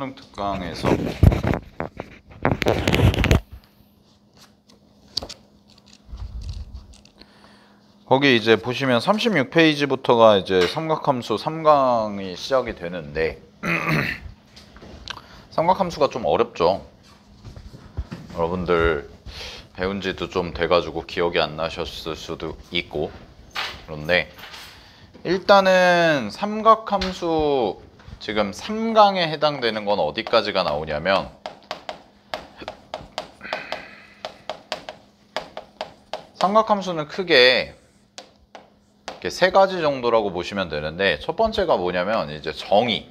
수능 특강에서 거기 이제 보시면 36페이지부터가 이제 삼각함수 3강이 시작이 되는데 삼각함수가 좀 어렵죠. 여러분들 배운 지도 좀 돼가지고 기억이 안 나셨을 수도 있고, 그런데 일단은 삼각함수 지금 3강에 해당되는 건 어디까지가 나오냐면 삼각함수는 크게 이렇게 세 가지 정도라고 보시면 되는데, 첫 번째가 뭐냐면 이제 정의.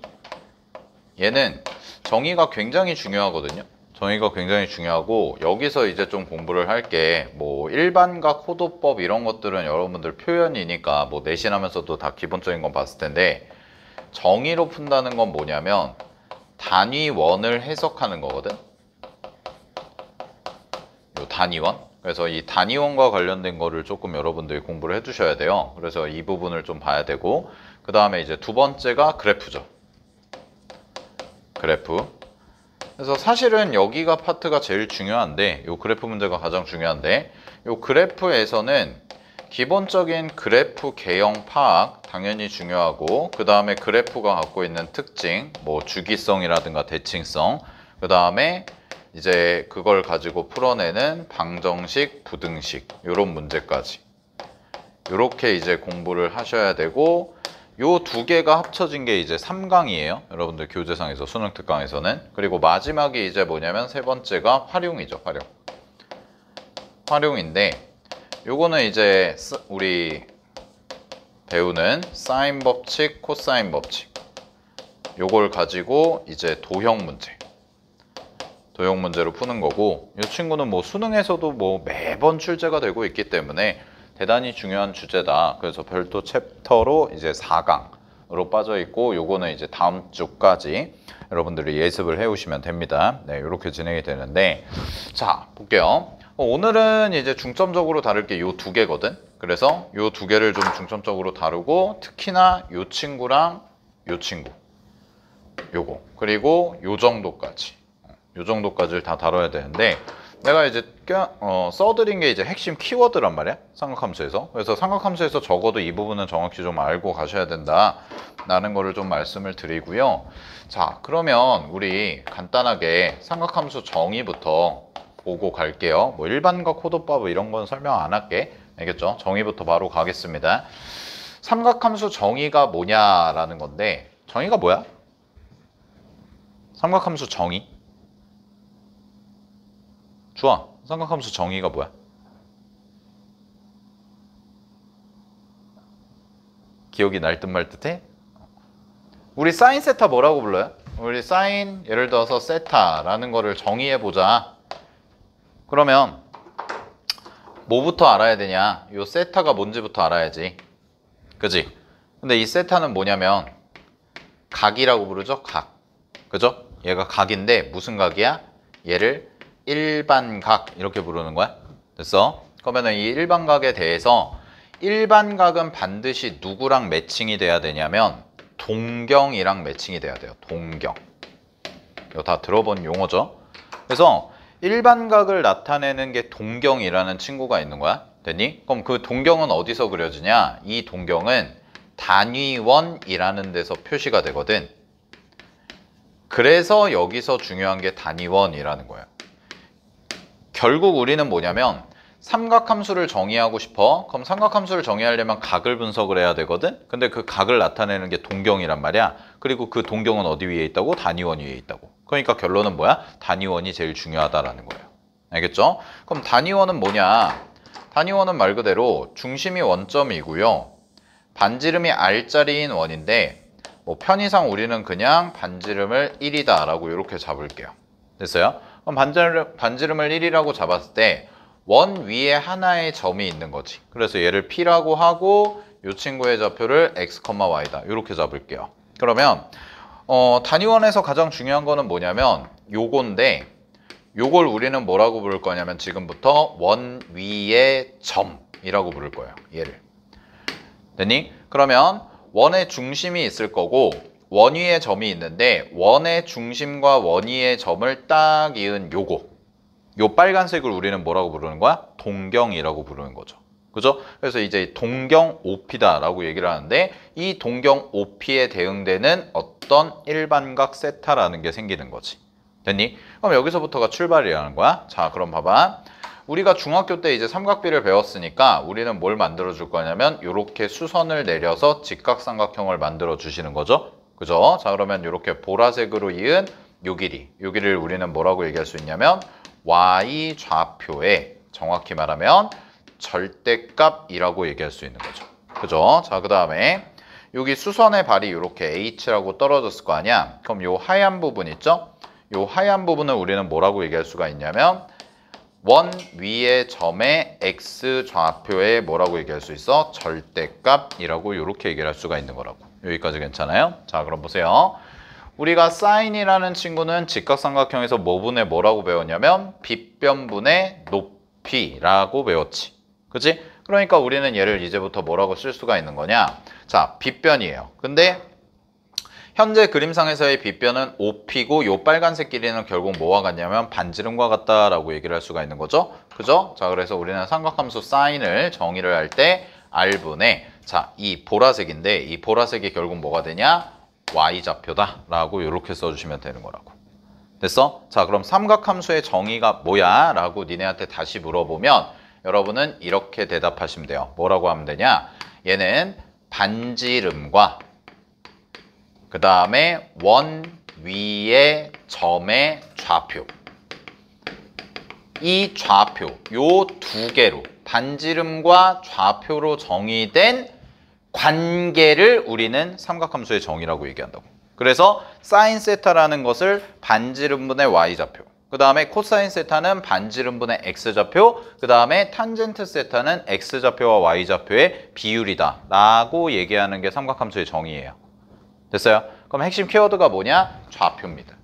얘는 정의가 굉장히 중요하거든요. 정의가 굉장히 중요하고, 여기서 이제 좀 공부를 할 게 뭐 일반각, 호도법 이런 것들은 여러분들 표현이니까 뭐 내신하면서도 다 기본적인 건 봤을 텐데, 정의로 푼다는 건 뭐냐면 단위원을 해석하는 거거든. 요 단위원. 그래서 이 단위원과 관련된 거를 조금 여러분들이 공부를 해두셔야 돼요. 그래서 이 부분을 좀 봐야 되고, 그 다음에 이제 두 번째가 그래프죠. 그래프. 그래서 사실은 여기가 파트가 제일 중요한데, 요 그래프 문제가 가장 중요한데, 요 그래프에서는 기본적인 그래프 개형 파악 당연히 중요하고, 그 다음에 그래프가 갖고 있는 특징, 뭐 주기성이라든가 대칭성, 그 다음에 이제 그걸 가지고 풀어내는 방정식, 부등식, 요런 문제까지 요렇게 이제 공부를 하셔야 되고, 요 두 개가 합쳐진 게 이제 3강이에요. 여러분들 교재상에서, 수능 특강에서는. 그리고 마지막이 이제 뭐냐면 세 번째가 활용이죠. 활용인데, 요거는 이제 우리 배우는 사인 법칙, 코사인 법칙, 요걸 가지고 이제 도형 문제로 푸는 거고, 이 친구는 뭐 수능에서도 뭐 매번 출제가 되고 있기 때문에 대단히 중요한 주제다. 그래서 별도 챕터로 이제 4강으로 빠져 있고, 요거는 이제 다음 주까지 여러분들이 예습을 해 오시면 됩니다. 네, 이렇게 진행이 되는데, 자, 볼게요. 오늘은 이제 중점적으로 다룰 게 요 두 개거든. 그래서 요 두 개를 좀 중점적으로 다루고, 특히나 요 친구랑 요 친구, 요거, 그리고 요 정도까지를 다 다뤄야 되는데, 내가 이제 써드린 게 이제 핵심 키워드란 말이야, 삼각함수에서. 그래서 삼각함수에서 적어도 이 부분은 정확히 좀 알고 가셔야 된다라는 거를 좀 말씀을 드리고요. 자, 그러면 우리 간단하게 삼각함수 정의부터 보고 갈게요. 뭐 일반각, 호도법 이런 건 설명 안 할게. 알겠죠? 정의부터 바로 가겠습니다. 삼각함수 정의가 뭐냐라는 건데, 정의가 뭐야? 삼각함수 정의? 좋아. 삼각함수 정의가 뭐야? 기억이 날 듯 말 듯해? 우리 사인 세타 뭐라고 불러요? 우리 사인, 예를 들어서 세타라는 거를 정의해보자. 그러면 뭐부터 알아야 되냐? 요 세타가 뭔지부터 알아야지. 그지? 근데 이 세타는 뭐냐면 각이라고 부르죠? 각. 그죠? 얘가 각인데 무슨 각이야? 얘를 일반각 이렇게 부르는 거야. 됐어? 그러면은 이 일반각에 대해서, 일반각은 반드시 누구랑 매칭이 돼야 되냐면 동경이랑 매칭이 돼야 돼요. 동경. 이거 다 들어본 용어죠. 그래서 일반각을 나타내는 게 동경이라는 친구가 있는 거야. 됐니? 그럼 그 동경은 어디서 그려지냐? 이 동경은 단위원이라는 데서 표시가 되거든. 그래서 여기서 중요한 게 단위원이라는 거야. 결국 우리는 뭐냐면 삼각함수를 정의하고 싶어. 그럼 삼각함수를 정의하려면 각을 분석을 해야 되거든. 근데 그 각을 나타내는 게 동경이란 말이야. 그리고 그 동경은 어디 위에 있다고? 단위원 위에 있다고. 그러니까 결론은 뭐야? 단위원이 제일 중요하다라는 거예요. 알겠죠? 그럼 단위원은 뭐냐? 단위원은 말 그대로 중심이 원점이고요. 반지름이 R자리인 원인데, 뭐 편의상 우리는 그냥 반지름을 1이다 라고 이렇게 잡을게요. 됐어요? 그럼 반지름을 1이라고 잡았을 때 원 위에 하나의 점이 있는 거지. 그래서 얘를 P라고 하고 이 친구의 좌표를 X, Y다. 이렇게 잡을게요. 그러면 단위원에서 가장 중요한 거는 뭐냐면 요건데, 요걸 우리는 뭐라고 부를 거냐면 지금부터 원 위의 점이라고 부를 거예요. 얘를. 됐니? 그러면 원의 중심이 있을 거고, 원위의 점이 있는데 원의 중심과 원위의 점을 딱 이은 요 빨간색을 우리는 뭐라고 부르는 거야? 동경이라고 부르는 거죠. 그죠? 그래서 이제 동경 OP다라고 얘기를 하는데 이 동경 OP에 대응되는 어떤 일반각 세타라는 게 생기는 거지. 됐니? 그럼 여기서부터가 출발이라는 거야. 자, 그럼 봐봐. 우리가 중학교 때 이제 삼각비를 배웠으니까 우리는 뭘 만들어 줄 거냐면 이렇게 수선을 내려서 직각삼각형을 만들어 주시는 거죠. 그죠? 자, 그러면 이렇게 보라색으로 이은 요 길이를 우리는 뭐라고 얘기할 수 있냐면 y 좌표의 정확히 말하면 절대값이라고 얘기할 수 있는 거죠. 그죠? 자, 그 다음에 여기 수선의 발이 이렇게 h라고 떨어졌을 거 아니야? 그럼 요 하얀 부분 있죠? 요 하얀 부분을 우리는 뭐라고 얘기할 수가 있냐면 원 위의 점의 x 좌표에 뭐라고 얘기할 수 있어? 절대값이라고 이렇게 얘기를 할 수가 있는 거라고. 여기까지 괜찮아요? 자, 그럼 보세요. 우리가 사인이라는 친구는 직각삼각형에서 뭐분의 뭐라고 배웠냐면 빗변분의 높이라고 배웠지. 그치? 그러니까 우리는 얘를 이제부터 뭐라고 쓸 수가 있는 거냐? 자, 빗변이에요. 근데 현재 그림상에서의 빗변은 OP고 요 빨간색 길이는 결국 뭐와 같냐면 반지름과 같다라고 얘기를 할 수가 있는 거죠. 그죠? 자, 그래서 우리는 삼각함수 사인을 정의를 할 때 R분의 자, 이 보라색인데 이 보라색이 결국 뭐가 되냐? Y좌표다 라고 이렇게 써주시면 되는 거라고. 됐어? 자, 그럼 삼각함수의 정의가 뭐야? 라고 니네한테 다시 물어보면 여러분은 이렇게 대답하시면 돼요. 뭐라고 하면 되냐? 얘는 반지름과 그 다음에 원 위의 점의 좌표, 이 좌표 요 두 개로 반지름과 좌표로 정의된 관계를 우리는 삼각함수의 정의라고 얘기한다고. 그래서 사인 세타라는 것을 반지름분의 y좌표, 그 다음에 코사인 세타는 반지름분의 x좌표, 그 다음에 탄젠트 세타는 x좌표와 y좌표의 비율이다 라고 얘기하는 게 삼각함수의 정의예요. 됐어요? 그럼 핵심 키워드가 뭐냐? 좌표입니다.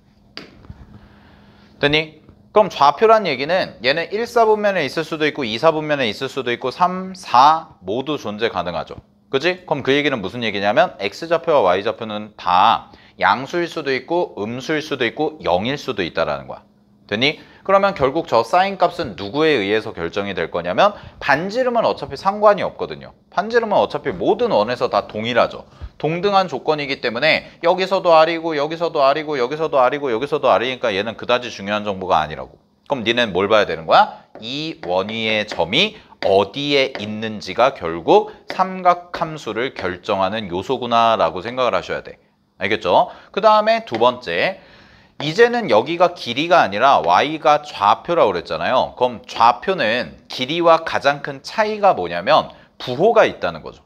됐니? 그럼 좌표란 얘기는 얘는 1, 4분면에 있을 수도 있고 2, 4분면에 있을 수도 있고 3, 4 모두 존재 가능하죠. 그치? 그럼 그 얘기는 무슨 얘기냐면 x좌표와 y좌표는 다 양수일 수도 있고 음수일 수도 있고 0일 수도 있다라는 거야. 됐니? 그러면 결국 저 사인 값은 누구에 의해서 결정이 될 거냐면 반지름은 어차피 상관이 없거든요. 반지름은 어차피 모든 원에서 다 동일하죠. 동등한 조건이기 때문에 여기서도 R이고 여기서도 R이고 여기서도 R이고 여기서도 R이니까 얘는 그다지 중요한 정보가 아니라고. 그럼 니는 뭘 봐야 되는 거야? 이 원위의 점이 어디에 있는지가 결국 삼각함수를 결정하는 요소구나 라고 생각을 하셔야 돼. 알겠죠? 그 다음에 두 번째, 이제는 여기가 길이가 아니라 y가 좌표라고 그랬잖아요. 그럼 좌표는 길이와 가장 큰 차이가 뭐냐면 부호가 있다는 거죠.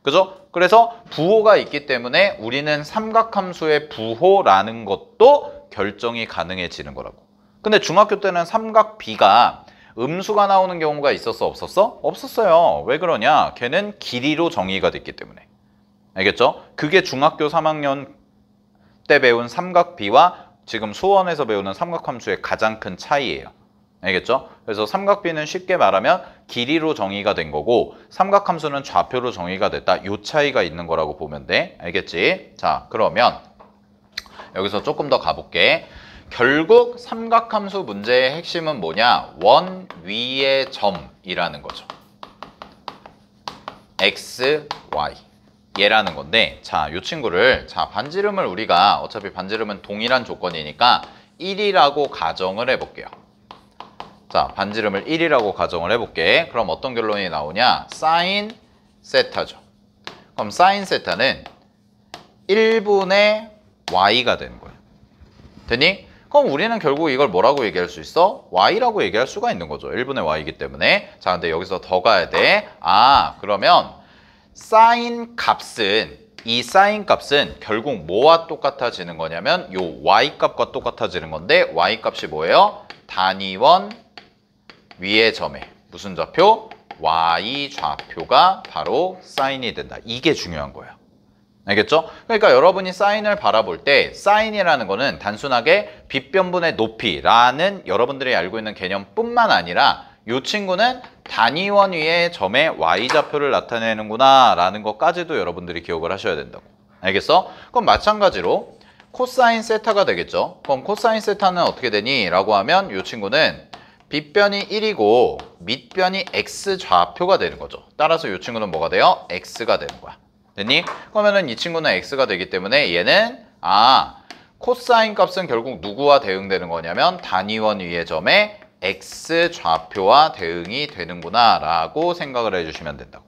그죠? 그래서 부호가 있기 때문에 우리는 삼각함수의 부호라는 것도 결정이 가능해지는 거라고. 근데 중학교 때는 삼각비가 음수가 나오는 경우가 있었어? 없었어? 없었어요. 왜 그러냐? 걔는 길이로 정의가 됐기 때문에. 알겠죠? 그게 중학교 3학년 때 배운 삼각비와 지금 수원에서 배우는 삼각함수의 가장 큰 차이예요. 알겠죠? 그래서 삼각비는 쉽게 말하면 길이로 정의가 된 거고 삼각함수는 좌표로 정의가 됐다. 요 차이가 있는 거라고 보면 돼. 알겠지? 자, 그러면 여기서 조금 더 가볼게. 결국 삼각함수 문제의 핵심은 뭐냐? 원 위의 점이라는 거죠. x, y. 얘라는 건데, 자, 이 친구를, 자, 반지름을 우리가 어차피 반지름은 동일한 조건이니까 1이라고 가정을 해볼게요. 자, 반지름을 1이라고 가정을 해볼게. 그럼 어떤 결론이 나오냐? 사인 세타죠. 그럼 사인 세타는 1분의 y가 되는 거예요. 됐니? 그럼 우리는 결국 이걸 뭐라고 얘기할 수 있어? y라고 얘기할 수가 있는 거죠. 1분의 y이기 때문에. 자, 근데 여기서 더 가야 돼. 아, 그러면 사인 값은, 이 사인 값은 결국 뭐와 똑같아지는 거냐면 요 y 값과 똑같아지는 건데 y 값이 뭐예요? 단위원 위의 점에 무슨 좌표? y 좌표가 바로 사인이 된다. 이게 중요한 거예요. 알겠죠? 그러니까 여러분이 사인을 바라볼 때 사인이라는 거는 단순하게 빗변분의 높이라는 여러분들이 알고 있는 개념뿐만 아니라 이 친구는 단위원 위의 점의 y좌표를 나타내는구나 라는 것까지도 여러분들이 기억을 하셔야 된다고. 알겠어? 그럼 마찬가지로 코사인 세타가 되겠죠. 그럼 코사인 세타는 어떻게 되니? 라고 하면 이 친구는 빗변이 1이고 밑변이 x 좌표가 되는 거죠. 따라서 이 친구는 뭐가 돼요? x가 되는 거야. 됐니? 그러면은 이 친구는 x가 되기 때문에 얘는 코사인 값은 결국 누구와 대응되는 거냐면 단위원 위의 점에 x 좌표와 대응이 되는구나 라고 생각을 해주시면 된다고.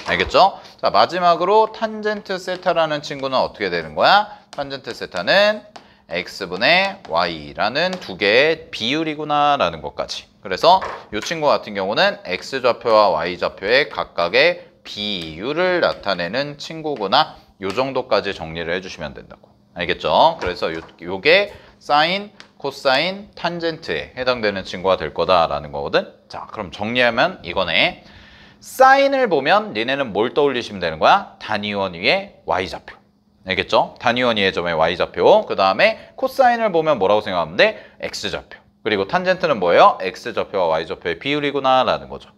알겠죠? 자, 마지막으로 탄젠트 세타라는 친구는 어떻게 되는 거야? 탄젠트 세타는 x분의 y라는 두 개의 비율이구나 라는 것까지. 그래서 이 친구 같은 경우는 x좌표와 y좌표의 각각의 비율을 나타내는 친구구나. 요 정도까지 정리를 해주시면 된다고. 알겠죠? 그래서 요게 사인, 코사인, 탄젠트에 해당되는 친구가 될 거다라는 거거든. 자, 그럼 정리하면 이거네. 사인을 보면 니네는 뭘 떠올리시면 되는 거야? 단위원 위에 y좌표. 알겠죠? 단위원 위의 점의 y좌표. 그 다음에 코사인을 보면 뭐라고 생각하면 돼? x좌표. 그리고 탄젠트는 뭐예요? x좌표와 y좌표의 비율이구나 라는 거죠.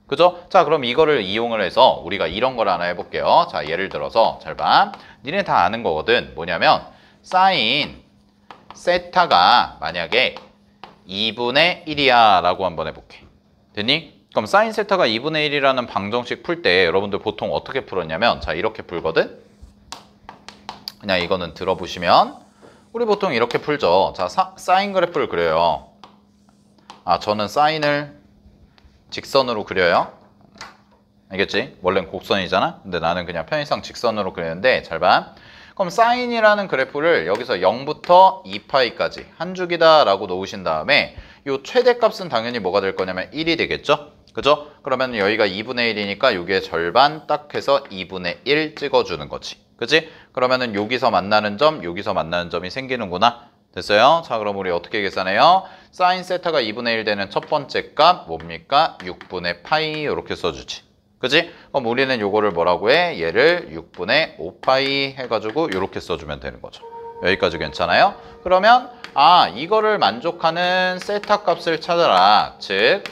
그죠? 자, 그럼 이거를 이용을 해서 우리가 이런 걸 하나 해볼게요. 자, 예를 들어서 잘 봐. 니네 다 아는 거거든. 뭐냐면 사인 세타가 만약에 2분의 1이야 라고 한번 해볼게. 됐니? 그럼 사인 세타가 2분의 1이라는 방정식 풀 때 여러분들 보통 어떻게 풀었냐면 자, 이렇게 풀거든? 그냥 이거는 들어보시면 우리 보통 이렇게 풀죠. 자, 사인 그래프를 그려요. 저는 사인을 직선으로 그려요. 알겠지? 원래는 곡선이잖아? 근데 나는 그냥 편의상 직선으로 그리는데 잘 봐. 그럼 사인이라는 그래프를 여기서 0부터 2파이까지 한 줄기다 라고 놓으신 다음에 이 최대값은 당연히 뭐가 될 거냐면 1이 되겠죠? 그죠? 그러면 여기가 2분의 1이니까 여기에 절반 딱 해서 2분의 1 찍어주는 거지. 그치? 그러면은 여기서 만나는 점, 여기서 만나는 점이 생기는구나. 됐어요? 자, 그럼 우리 어떻게 계산해요? 사인 세타가 2분의 1 되는 첫 번째 값 뭡니까? 6분의 파이 이렇게 써주지. 그치? 그럼 우리는 요거를 뭐라고 해? 얘를 6분의 5파이 해가지고 이렇게 써주면 되는 거죠. 여기까지 괜찮아요? 그러면 이거를 만족하는 세타 값을 찾아라. 즉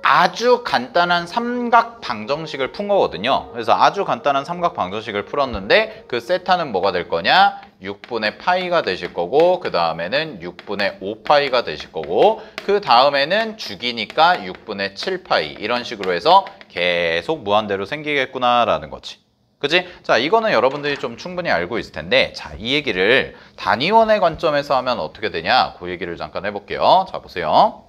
아주 간단한 삼각 방정식을 푼 거거든요. 그래서 아주 간단한 삼각 방정식을 풀었는데 그 세타는 뭐가 될 거냐? 6분의 파이가 되실 거고 그 다음에는 6분의 5파이가 되실 거고 그 다음에는 주기니까 6분의 7파이 이런 식으로 해서 계속 무한대로 생기겠구나 라는 거지. 그치? 자, 이거는 여러분들이 좀 충분히 알고 있을 텐데 자, 이 얘기를 단위원의 관점에서 하면 어떻게 되냐? 그 얘기를 잠깐 해볼게요. 자, 보세요.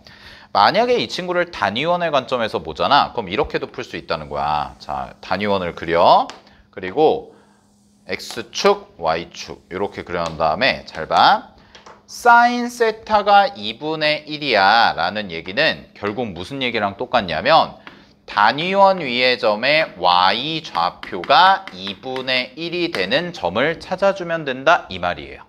만약에 이 친구를 단위원의 관점에서 보잖아. 그럼 이렇게도 풀 수 있다는 거야. 자, 단위원을 그려. 그리고 X축, Y축 이렇게 그려놓은 다음에 잘 봐. 사인 세타가 2분의 1이야 라는 얘기는 결국 무슨 얘기랑 똑같냐면 단위원 위의 점의 Y 좌표가 2분의 1이 되는 점을 찾아주면 된다 이 말이에요.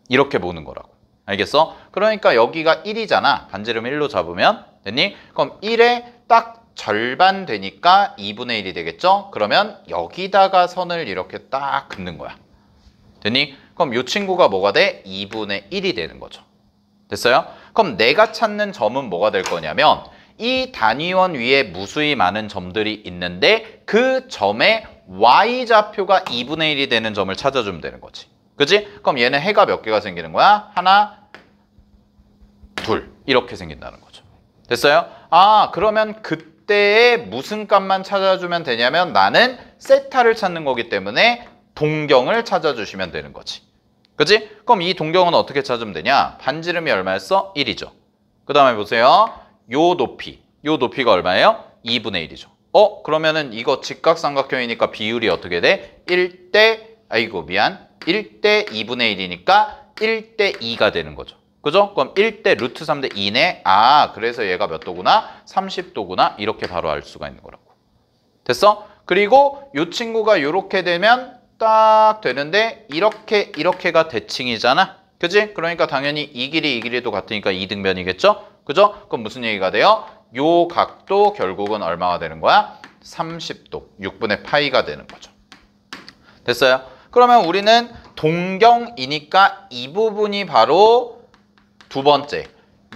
이렇게 보는 거라고. 알겠어? 그러니까 여기가 1이잖아. 반지름 1로 잡으면 됐니? 그럼 1에 딱 절반 되니까 2분의 1이 되겠죠? 그러면 여기다가 선을 이렇게 딱 긋는 거야. 됐니? 그럼 이 친구가 뭐가 돼? 2분의 1이 되는 거죠. 됐어요? 그럼 내가 찾는 점은 뭐가 될 거냐면 이 단위원 위에 무수히 많은 점들이 있는데 그 점의 Y좌표가 2분의 1이 되는 점을 찾아주면 되는 거지. 그치? 그럼 얘는 해가 몇 개가 생기는 거야? 하나, 둘 이렇게 생긴다는 거죠. 됐어요? 그러면 그때의 무슨 값만 찾아주면 되냐면 나는 세타를 찾는 거기 때문에 동경을 찾아주시면 되는 거지. 그치? 그럼 이 동경은 어떻게 찾으면 되냐? 반지름이 얼마였어? 1이죠. 그 다음에 보세요. 요 높이가 얼마예요? 2분의 1이죠. 그러면은 이거 직각삼각형이니까 비율이 어떻게 돼? 1대 1대 2분의 1이니까 1대 2가 되는 거죠. 그죠? 그럼 1대 루트 3대 2네. 그래서 얘가 몇 도구나? 30도구나. 이렇게 바로 알 수가 있는 거라고. 됐어? 그리고 이 친구가 이렇게 되면 딱 되는데 이렇게가 대칭이잖아. 그지? 그러니까 당연히 이 길이도 같으니까 이등변이겠죠? 그죠? 그럼 무슨 얘기가 돼요? 요 각도 결국은 얼마가 되는 거야? 30도. 6분의 파이가 되는 거죠. 됐어요? 그러면 우리는 동경이니까 이 부분이 바로 두 번째,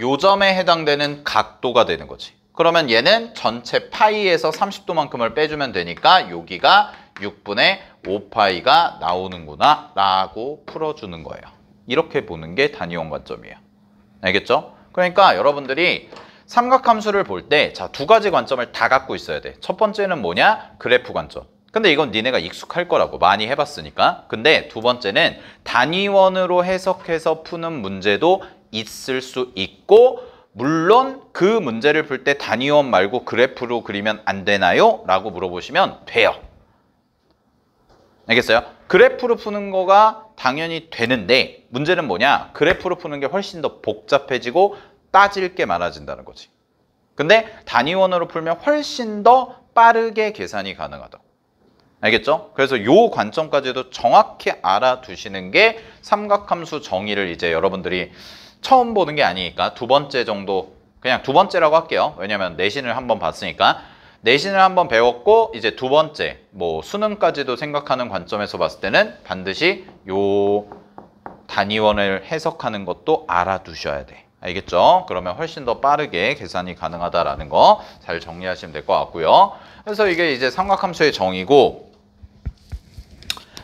요 점에 해당되는 각도가 되는 거지. 그러면 얘는 전체 파이에서 30도만큼을 빼주면 되니까 여기가 6분의 5파이가 나오는구나 라고 풀어주는 거예요. 이렇게 보는 게 단위원 관점이에요. 알겠죠? 그러니까 여러분들이 삼각함수를 볼 때 자, 두 가지 관점을 다 갖고 있어야 돼. 첫 번째는 뭐냐? 그래프 관점. 근데 이건 니네가 익숙할 거라고 많이 해봤으니까. 근데 두 번째는 단위원으로 해석해서 푸는 문제도 있을 수 있고 물론 그 문제를 풀 때 단위원 말고 그래프로 그리면 안 되나요? 라고 물어보시면 돼요. 알겠어요? 그래프로 푸는 거가 당연히 되는데 문제는 뭐냐? 그래프로 푸는 게 훨씬 더 복잡해지고 따질 게 많아진다는 거지. 근데 단위원으로 풀면 훨씬 더 빠르게 계산이 가능하다. 알겠죠? 그래서 요 관점까지도 정확히 알아두시는 게 삼각함수 정의를 이제 여러분들이 처음 보는 게 아니니까 두 번째 정도 그냥 두 번째라고 할게요. 왜냐면 내신을 한번 봤으니까 내신을 한번 배웠고 이제 두 번째 뭐 수능까지도 생각하는 관점에서 봤을 때는 반드시 요 단위원을 해석하는 것도 알아두셔야 돼. 알겠죠? 그러면 훨씬 더 빠르게 계산이 가능하다라는 거 잘 정리하시면 될 것 같고요. 그래서 이게 이제 삼각함수의 정의고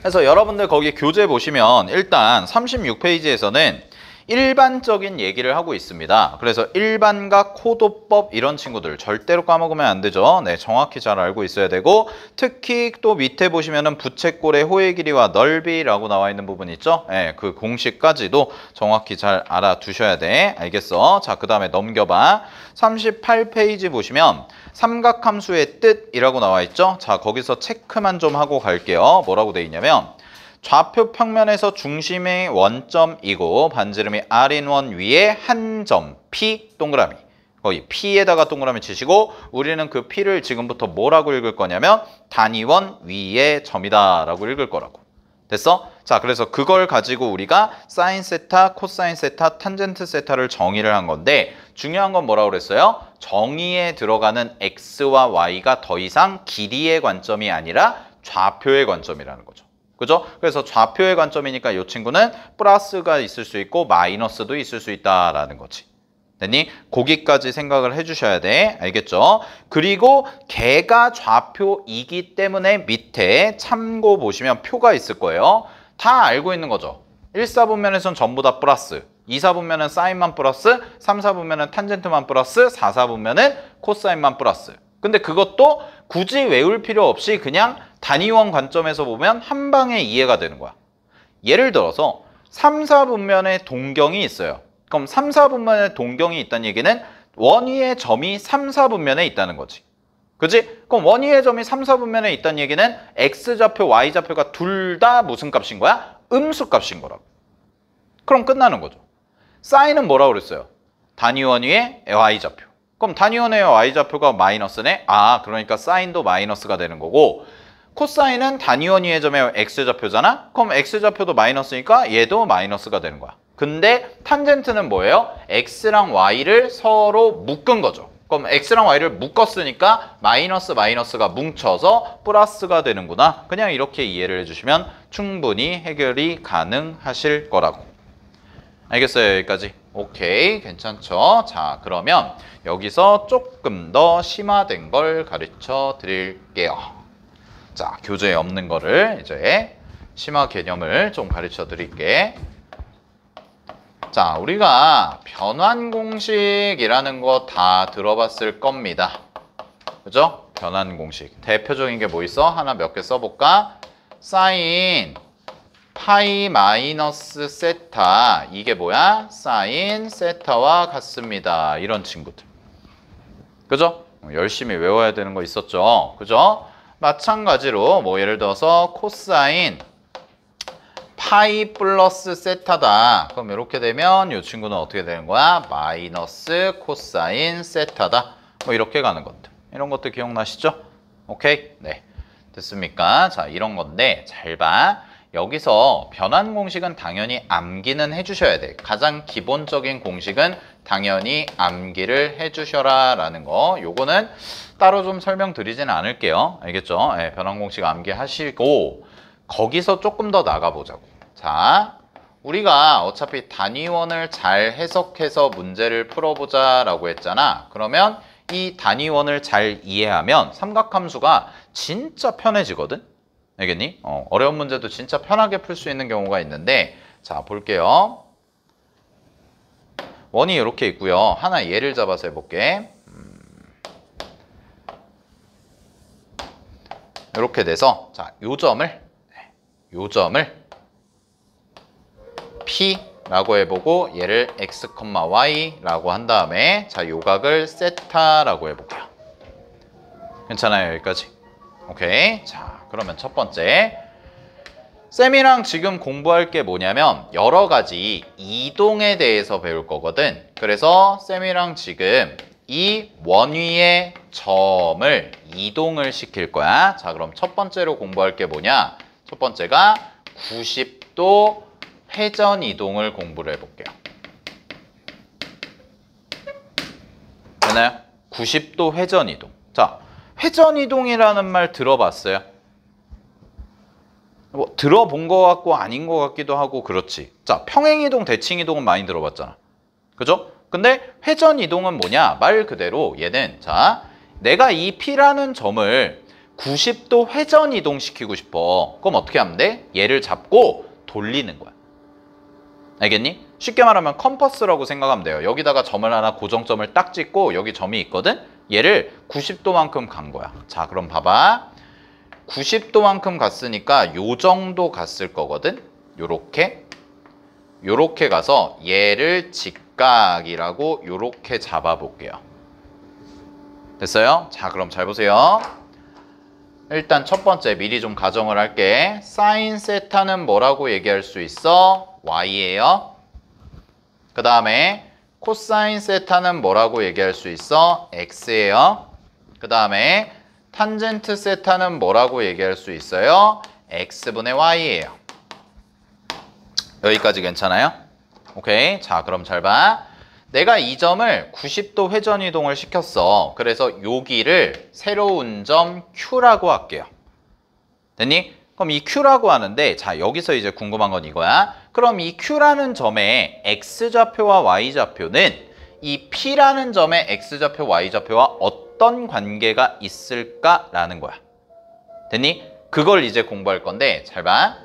그래서 여러분들 거기 교재 보시면 일단 36페이지에서는 일반적인 얘기를 하고 있습니다. 그래서 일반각, 호도법 이런 친구들 절대로 까먹으면 안 되죠. 네, 정확히 잘 알고 있어야 되고 특히 또 밑에 보시면은 부채꼴의 호의 길이와 넓이라고 나와 있는 부분 있죠. 네, 그 공식까지도 정확히 잘 알아두셔야 돼. 알겠어? 자, 그 다음에 넘겨봐. 38페이지 보시면 삼각함수의 뜻이라고 나와 있죠. 자, 거기서 체크만 좀 하고 갈게요. 뭐라고 돼 있냐면 좌표 평면에서 중심의 원점이고 반지름이 R인1 위에 한 점 P 동그라미 거기 P에다가 동그라미 치시고 우리는 그 P를 지금부터 뭐라고 읽을 거냐면 단위원 위의 점이다 라고 읽을 거라고. 됐어? 자, 그래서 그걸 가지고 우리가 사인 세타, 코사인 세타, 탄젠트 세타를 정의를 한 건데 중요한 건 뭐라고 그랬어요? 정의에 들어가는 X와 Y가 더 이상 길이의 관점이 아니라 좌표의 관점이라는 거죠. 그죠? 그래서 좌표의 관점이니까 이 친구는 플러스가 있을 수 있고 마이너스도 있을 수 있다라는 거지. 됐니? 거기까지 생각을 해주셔야 돼. 알겠죠? 그리고 걔가 좌표이기 때문에 밑에 참고 보시면 표가 있을 거예요. 다 알고 있는 거죠. 1사분면에선 전부 다 플러스, 2사분면은 사인만 플러스, 3사분면은 탄젠트만 플러스, 4사분면은 코사인만 플러스. 근데 그것도 굳이 외울 필요 없이 그냥 단위원 관점에서 보면 한 방에 이해가 되는 거야. 예를 들어서 3, 4분면에 동경이 있어요. 그럼 3, 4분면에 동경이 있다는 얘기는 원위의 점이 3, 4분면에 있다는 거지. 그치? 그럼 원위의 점이 3, 4분면에 있다는 얘기는 X좌표, Y좌표가 둘 다 무슨 값인 거야? 음수값인 거라고. 그럼 끝나는 거죠. 사인은 뭐라고 그랬어요? 단위원 위의 Y좌표. 그럼 단위원의 Y좌표가 마이너스네? 아, 그러니까 사인도 마이너스가 되는 거고 코사인은 단위원 위의 점의 X좌표잖아? 그럼 X좌표도 마이너스니까 얘도 마이너스가 되는 거야. 근데 탄젠트는 뭐예요? X랑 Y를 서로 묶은 거죠. 그럼 X랑 Y를 묶었으니까 마이너스 마이너스가 뭉쳐서 플러스가 되는구나. 그냥 이렇게 이해를 해주시면 충분히 해결이 가능하실 거라고. 알겠어요? 여기까지? 오케이, 괜찮죠? 자, 그러면 여기서 조금 더 심화된 걸 가르쳐 드릴게요. 자, 교재에 없는 거를 이제 심화 개념을 좀 가르쳐 드릴게. 자, 우리가 변환 공식이라는 거 다 들어봤을 겁니다. 그죠? 변환 공식. 대표적인 게 뭐 있어? 하나 몇 개 써볼까? 사인 파이 마이너스 세타. 이게 뭐야? 사인 세타와 같습니다. 이런 친구들. 그죠? 열심히 외워야 되는 거 있었죠? 그죠? 마찬가지로 뭐 예를 들어서 코사인 파이 플러스 세타다. 그럼 이렇게 되면 이 친구는 어떻게 되는 거야? 마이너스 코사인 세타다. 뭐 이렇게 가는 것들. 이런 것들 기억나시죠? 오케이? 네. 됐습니까? 자, 이런 건데 잘 봐. 여기서 변환 공식은 당연히 암기는 해주셔야 돼. 가장 기본적인 공식은 당연히 암기를 해주셔라 라는 거. 요거는 따로 좀 설명드리지는 않을게요. 알겠죠? 네, 변환 공식 암기하시고 거기서 조금 더 나가보자고. 자, 우리가 어차피 단위원을 잘 해석해서 문제를 풀어보자 라고 했잖아. 그러면 이 단위원을 잘 이해하면 삼각함수가 진짜 편해지거든? 알겠니? 어려운 문제도 진짜 편하게 풀 수 있는 경우가 있는데 자 볼게요. 원이 이렇게 있고요. 하나 예를 잡아서 해볼게. 이렇게 돼서 자, 요 점을 P라고 해보고 얘를 X, Y라고 한 다음에 자, 요 각을 세타라고 해볼게요. 괜찮아요? 여기까지? 오케이. 자, 그러면 첫 번째 쌤이랑 지금 공부할 게 뭐냐면 여러 가지 이동에 대해서 배울 거거든. 그래서 쌤이랑 지금 이 원위의 점을 이동을 시킬 거야. 자, 그럼 첫 번째로 공부할 게 뭐냐? 첫 번째가 90도 회전 이동을 공부를 해볼게요. 되나요? 90도 회전 이동. 자, 회전 이동이라는 말 들어봤어요? 뭐 들어본 것 같고 아닌 것 같기도 하고 그렇지. 자, 평행이동, 대칭이동은 많이 들어봤잖아. 그죠? 근데 회전 이동은 뭐냐? 말 그대로 얘는 자, 내가 이 P라는 점을 90도 회전 이동시키고 싶어. 그럼 어떻게 하면 돼? 얘를 잡고 돌리는 거야. 알겠니? 쉽게 말하면 컴퍼스라고 생각하면 돼요. 여기다가 점을 하나 고정점을 딱 찍고 여기 점이 있거든? 얘를 90도만큼 간 거야. 자, 그럼 봐봐. 90도만큼 갔으니까 요 정도 갔을 거거든? 요렇게 가서 얘를 직각이라고 요렇게 잡아볼게요. 됐어요? 자, 그럼 잘 보세요. 일단 첫 번째 미리 좀 가정을 할게. 사인 세타는 뭐라고 얘기할 수 있어? Y예요. 그 다음에 코사인 세타는 뭐라고 얘기할 수 있어? X예요. 그 다음에 탄젠트 세타는 뭐라고 얘기할 수 있어요? X분의 Y예요. 여기까지 괜찮아요? 오케이. 자, 그럼 잘 봐. 내가 이 점을 90도 회전 이동을 시켰어. 그래서 여기를 새로운 점 Q라고 할게요. 됐니? 그럼 이 Q라고 하는데 자, 여기서 이제 궁금한 건 이거야. 그럼 이 Q라는 점의 X좌표와 Y좌표는 이 P라는 점의 X좌표, Y좌표와 어떤 관계가 있을까라는 거야. 됐니? 그걸 이제 공부할 건데 잘 봐.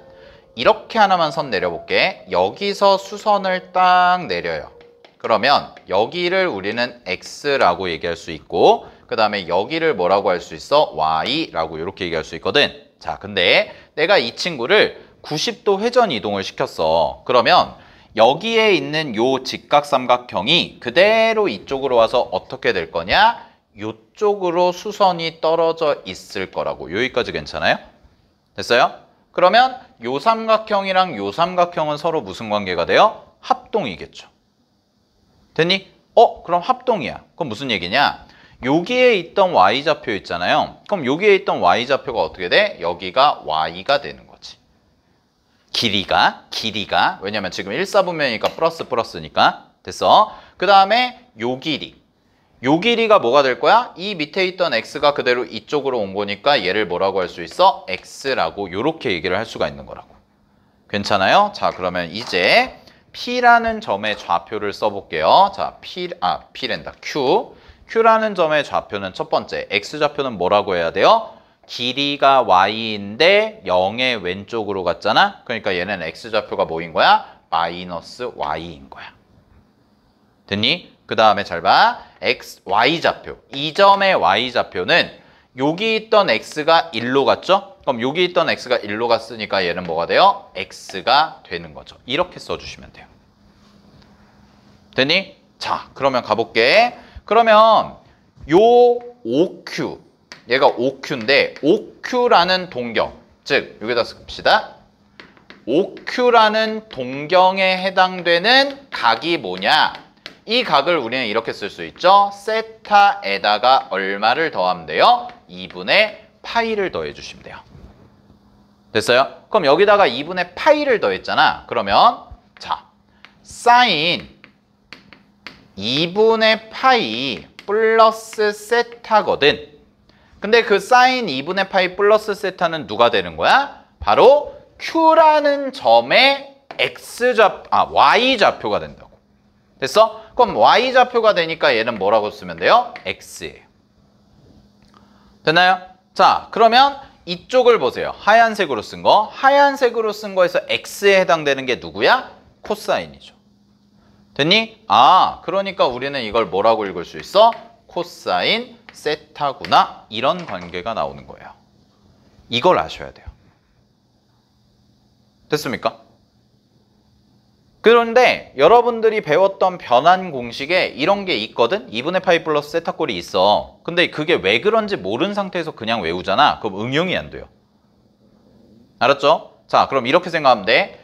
이렇게 하나만 선 내려볼게. 여기서 수선을 딱 내려요. 그러면 여기를 우리는 X라고 얘기할 수 있고 그 다음에 여기를 뭐라고 할 수 있어? Y라고 이렇게 얘기할 수 있거든. 자, 근데 내가 이 친구를 90도 회전 이동을 시켰어. 그러면 여기에 있는 요 직각삼각형이 그대로 이쪽으로 와서 어떻게 될 거냐? 요쪽으로 수선이 떨어져 있을 거라고. 여기까지 괜찮아요? 됐어요? 그러면 요 삼각형이랑 요 삼각형은 서로 무슨 관계가 돼요? 합동이겠죠. 됐니? 그럼 합동이야. 그럼 무슨 얘기냐? 여기에 있던 Y좌표 있잖아요. 그럼 여기에 있던 Y좌표가 어떻게 돼? 여기가 Y가 되는 거지. 길이가. 왜냐면 지금 1사분면이니까 플러스니까. 됐어? 그 다음에 요 길이가 뭐가 될 거야? 이 밑에 있던 X가 그대로 이쪽으로 온 거니까 얘를 뭐라고 할 수 있어? X라고 요렇게 얘기를 할 수가 있는 거라고. 괜찮아요? 자, 그러면 이제 P라는 점의 좌표를 써볼게요. 자, P랜다. Q라는 점의 좌표는 첫 번째, X좌표는 뭐라고 해야 돼요? 길이가 Y인데 0의 왼쪽으로 갔잖아? 그러니까 얘는 X좌표가 뭐인 거야? 마이너스 Y인 거야. 됐니? 그 다음에 잘 봐. Y좌표. 이 점의 Y좌표는 여기 있던 X가 1로 갔죠? 그럼 여기 있던 X가 1로 갔으니까 얘는 뭐가 돼요? X가 되는 거죠. 이렇게 써주시면 돼요. 됐니? 자, 그러면 가볼게. 그러면 요 OQ, 얘가 OQ인데 OQ라는 동경, 즉 여기다 씁시다. OQ라는 동경에 해당되는 각이 뭐냐? 이 각을 우리는 이렇게 쓸 수 있죠. 세타에다가 얼마를 더하면 돼요? 2분의 파이를 더해 주시면 돼요. 됐어요? 그럼 여기다가 2분의 파이를 더했잖아. 그러면 자, 사인 2분의 파이 플러스 세타거든. 근데 그 사인 2분의 파이 플러스 세타는 누가 되는 거야? 바로 Q라는 점의 Y좌표가 된다고. 됐어? 그럼 Y좌표가 되니까 얘는 뭐라고 쓰면 돼요? X예요. 됐나요? 자, 그러면 이쪽을 보세요. 하얀색으로 쓴 거. 하얀색으로 쓴 거에서 x에 해당되는 게 누구야? 코사인이죠. 됐니? 아, 그러니까 우리는 이걸 뭐라고 읽을 수 있어? 코사인 세타구나. 이런 관계가 나오는 거예요. 이걸 아셔야 돼요. 됐습니까? 그런데 여러분들이 배웠던 변환 공식에 이런 게 있거든? 2분의 파이 플러스 세타 꼴이 있어. 근데 그게 왜 그런지 모르는 상태에서 그냥 외우잖아. 그럼 응용이 안 돼요. 알았죠? 자, 그럼 이렇게 생각하면 돼.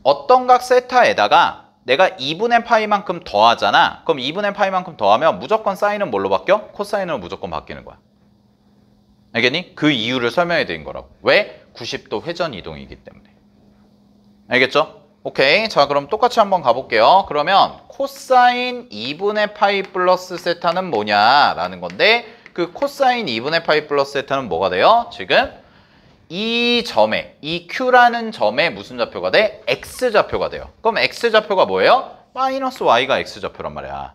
어떤 각 세타에다가 내가 2분의 파이만큼 더하잖아. 그럼 2분의 파이만큼 더하면 무조건 사인은 뭘로 바뀌어? 코사인으로 무조건 바뀌는 거야. 알겠니? 그 이유를 설명해 드린 거라고. 왜? 90도 회전 이동이기 때문에. 알겠죠? 오케이. 자, 그럼 똑같이 한번 가볼게요. 그러면 코사인 2분의 파이 플러스 세타는 뭐냐라는 건데 그 코사인 2분의 파이 플러스 세타는 뭐가 돼요? 지금 이 점에, 이 Q라는 점에 무슨 좌표가 돼? X좌표가 돼요. 그럼 X좌표가 뭐예요? 마이너스 Y가 X좌표란 말이야.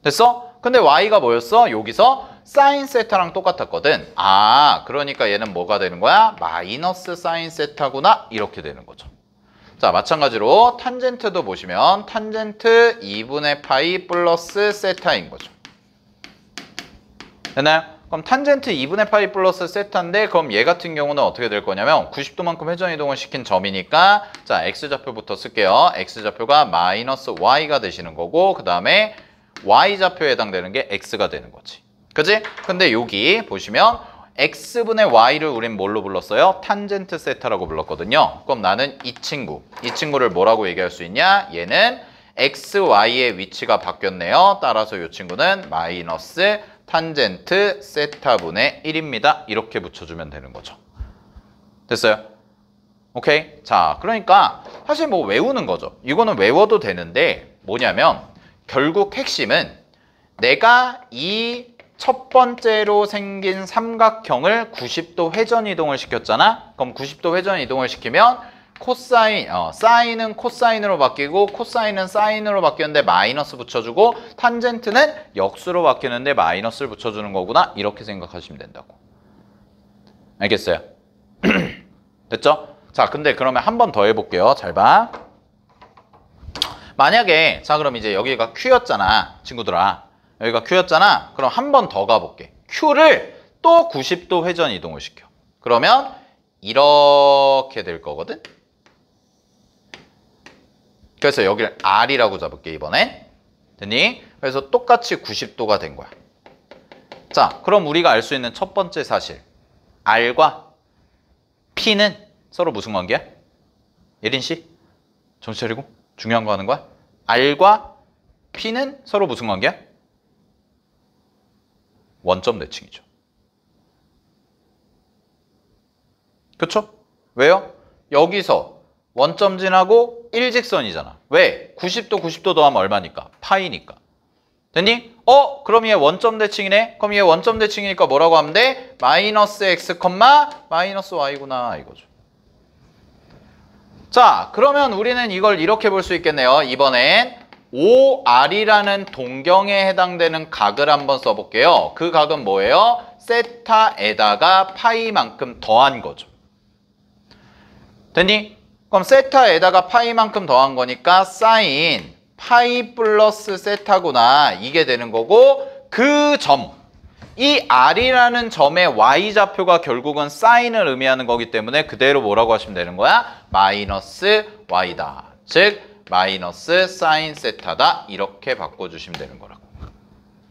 됐어? 근데 Y가 뭐였어? 여기서 사인 세타랑 똑같았거든. 아, 그러니까 얘는 뭐가 되는 거야? 마이너스 사인 세타구나. 이렇게 되는 거죠. 자, 마찬가지로 탄젠트도 보시면 탄젠트 2분의 파이 플러스 세타인 거죠. 됐나요? 그럼 탄젠트 2분의 파이 플러스 세타인데 그럼 얘 같은 경우는 어떻게 될 거냐면 90도만큼 회전 이동을 시킨 점이니까 자, X좌표부터 쓸게요. X좌표가 마이너스 Y가 되시는 거고 그 다음에 Y좌표에 해당되는 게 X가 되는 거지. 그지? 근데 여기 보시면 X분의 Y를 우린 뭘로 불렀어요? 탄젠트 세타라고 불렀거든요. 그럼 나는 이 친구를 뭐라고 얘기할 수 있냐? 얘는 X, Y의 위치가 바뀌었네요. 따라서 이 친구는 마이너스 탄젠트 세타분의 1입니다. 이렇게 붙여주면 되는 거죠. 됐어요? 오케이? 자, 그러니까 사실 뭐 외우는 거죠. 이거는 외워도 되는데 뭐냐면 결국 핵심은 내가 이 첫 번째로 생긴 삼각형을 90도 회전 이동을 시켰잖아. 그럼 90도 회전 이동을 시키면 코사인, 사인은 코사인으로 바뀌고 코사인은 사인으로 바뀌었는데 마이너스 붙여주고 탄젠트는 역수로 바뀌는데 마이너스를 붙여주는 거구나. 이렇게 생각하시면 된다고. 알겠어요? 됐죠? 자, 근데 그러면 한 번 더 해볼게요. 잘 봐. 만약에 자, 그럼 이제 여기가 Q였잖아. 친구들아. 여기가 Q였잖아. 그럼 한 번 더 가볼게. Q를 또 90도 회전 이동을 시켜. 그러면 이렇게 될 거거든. 그래서 여기를 R이라고 잡을게 이번엔. 됐니? 그래서 똑같이 90도가 된 거야. 자, 그럼 우리가 알 수 있는 첫 번째 사실. R과 P는 서로 무슨 관계야? 예린 씨? 정신 차리고 중요한 거 하는 거야? R과 P는 서로 무슨 관계야? 원점 대칭이죠. 그쵸? 왜요? 여기서 원점 지나고 일직선이잖아. 왜? 90도 90도 더하면 얼마니까? 파이니까. 됐니? 그럼 얘 원점 대칭이네? 그럼 얘 원점 대칭이니까 뭐라고 하면 돼? 마이너스 x, 마이너스 y구나 이거죠. 자, 그러면 우리는 이걸 이렇게 볼 수 있겠네요. 이번엔 OR이라는 동경에 해당되는 각을 한번 써볼게요. 그 각은 뭐예요? 세타에다가 파이만큼 더한 거죠. 됐니? 그럼 세타에다가 파이만큼 더한 거니까 사인 파이 플러스 세타구나 이게 되는 거고 그 점, 이 R이라는 점의 Y좌표가 결국은 사인을 의미하는 거기 때문에 그대로 뭐라고 하시면 되는 거야? 마이너스 Y다. 즉 마이너스 사인 세타다. 이렇게 바꿔주시면 되는 거라고.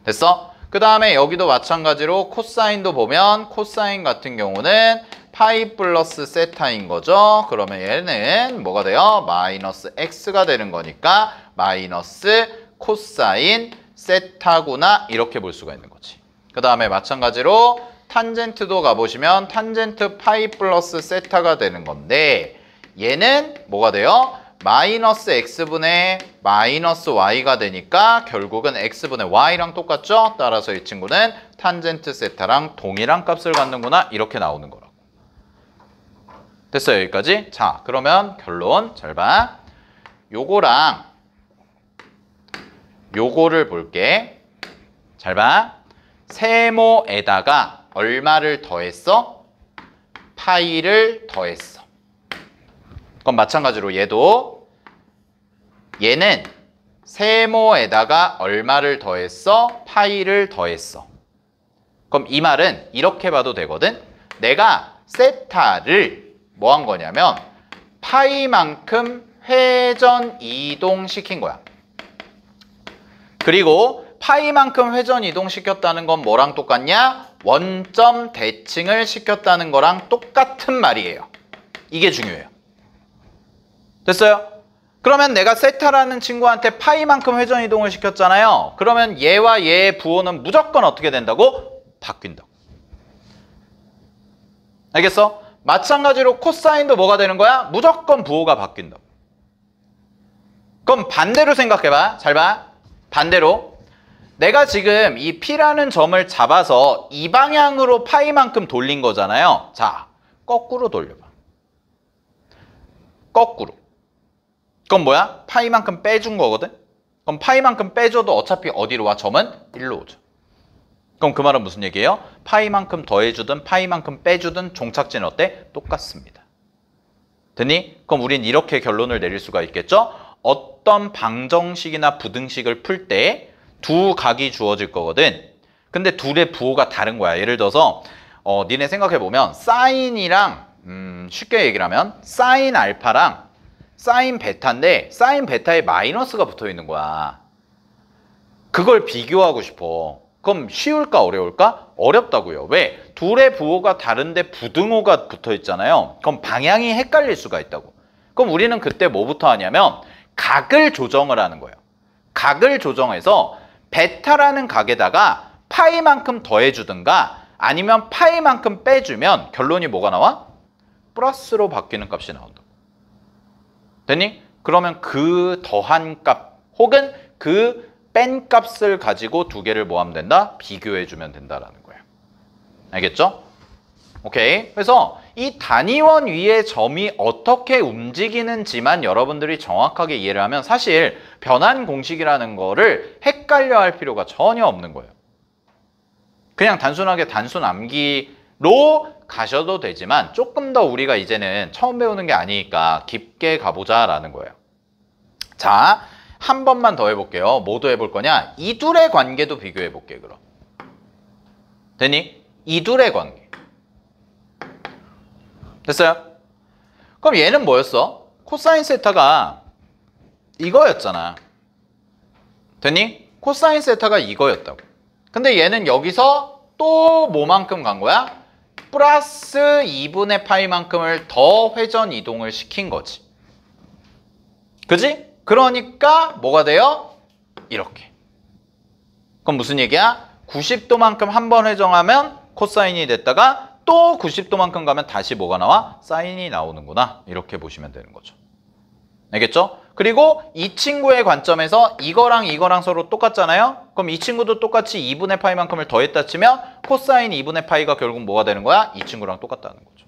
됐어? 그 다음에 여기도 마찬가지로 코사인도 보면 코사인 같은 경우는 파이 플러스 세타인 거죠. 그러면 얘는 뭐가 돼요? 마이너스 x가 되는 거니까 마이너스 코사인 세타구나 이렇게 볼 수가 있는 거지. 그 다음에 마찬가지로 탄젠트도 가보시면 탄젠트 파이 플러스 세타가 되는 건데 얘는 뭐가 돼요? 마이너스 x분의 마이너스 y가 되니까 결국은 x분의 y랑 똑같죠? 따라서 이 친구는 탄젠트 세타랑 동일한 값을 갖는구나 이렇게 나오는 거라고. 됐어요 여기까지? 자, 그러면 결론 잘 봐. 요거랑 요거를 볼게. 잘 봐. 세모에다가 얼마를 더했어? 파이를 더했어. 그럼 마찬가지로 얘는 세모에다가 얼마를 더했어? 파이를 더했어. 그럼 이 말은 이렇게 봐도 되거든. 내가 세타를 뭐 한 거냐면 파이만큼 회전 이동시킨 거야. 그리고 파이만큼 회전 이동시켰다는 건 뭐랑 똑같냐? 원점 대칭을 시켰다는 거랑 똑같은 말이에요. 이게 중요해요. 됐어요? 그러면 내가 세타라는 친구한테 파이만큼 회전 이동을 시켰잖아요. 그러면 얘와 얘의 부호는 무조건 어떻게 된다고? 바뀐다고. 알겠어? 마찬가지로 코사인도 뭐가 되는 거야? 무조건 부호가 바뀐다고. 그럼 반대로 생각해봐. 잘 봐. 반대로. 내가 지금 이 P라는 점을 잡아서 이 방향으로 파이만큼 돌린 거잖아요. 자, 거꾸로 돌려봐. 거꾸로. 그럼 뭐야? 파이만큼 빼준 거거든? 그럼 파이만큼 빼줘도 어차피 어디로 와? 점은 1로 오죠. 그럼 그 말은 무슨 얘기예요? 파이만큼 더해주든 파이만큼 빼주든 종착지는 어때? 똑같습니다. 됐니? 그럼 우린 이렇게 결론을 내릴 수가 있겠죠? 어떤 방정식이나 부등식을 풀 때 두 각이 주어질 거거든. 근데 둘의 부호가 다른 거야. 예를 들어서 니네 생각해보면 사인이랑 쉽게 얘기를 하면 사인 알파랑 사인 베타인데 사인 베타에 마이너스가 붙어 있는 거야. 그걸 비교하고 싶어. 그럼 쉬울까 어려울까? 어렵다고요. 왜? 둘의 부호가 다른데 부등호가 붙어 있잖아요. 그럼 방향이 헷갈릴 수가 있다고. 그럼 우리는 그때 뭐부터 하냐면 각을 조정을 하는 거예요. 각을 조정해서 베타라는 각에다가 파이만큼 더해주든가 아니면 파이만큼 빼주면 결론이 뭐가 나와? 플러스로 바뀌는 값이 나온다. 됐니? 그러면 그 더한 값 혹은 그 뺀 값을 가지고 두 개를 뭐 하면 된다? 비교해주면 된다라는 거예요. 알겠죠? 오케이. 그래서 이 단위원 위의 점이 어떻게 움직이는지만 여러분들이 정확하게 이해를 하면 사실 변환 공식이라는 거를 헷갈려 할 필요가 전혀 없는 거예요. 그냥 단순하게 단순 암기로 가셔도 되지만 조금 더 우리가 이제는 처음 배우는 게 아니니까 깊게 가보자라는 거예요. 자, 한 번만 더 해볼게요. 뭐도 해볼 거냐? 이 둘의 관계도 비교해 볼게 그럼. 됐니? 이 둘의 관계. 됐어요? 그럼 얘는 뭐였어? 코사인 세타가 이거였잖아. 됐니? 코사인 세타가 이거였다고. 근데 얘는 여기서 또 뭐만큼 간 거야? 플러스 2분의 파이만큼을 더 회전 이동을 시킨 거지. 그지? 그러니까 뭐가 돼요? 이렇게. 그럼 무슨 얘기야? 90도만큼 한 번 회전하면 코사인이 됐다가 또 90도만큼 가면 다시 뭐가 나와? 사인이 나오는구나. 이렇게 보시면 되는 거죠. 알겠죠? 그리고 이 친구의 관점에서 이거랑 서로 똑같잖아요? 그럼 이 친구도 똑같이 2분의 파이만큼을 더했다 치면 코사인 2분의 파이가 결국 뭐가 되는 거야? 이 친구랑 똑같다는 거죠.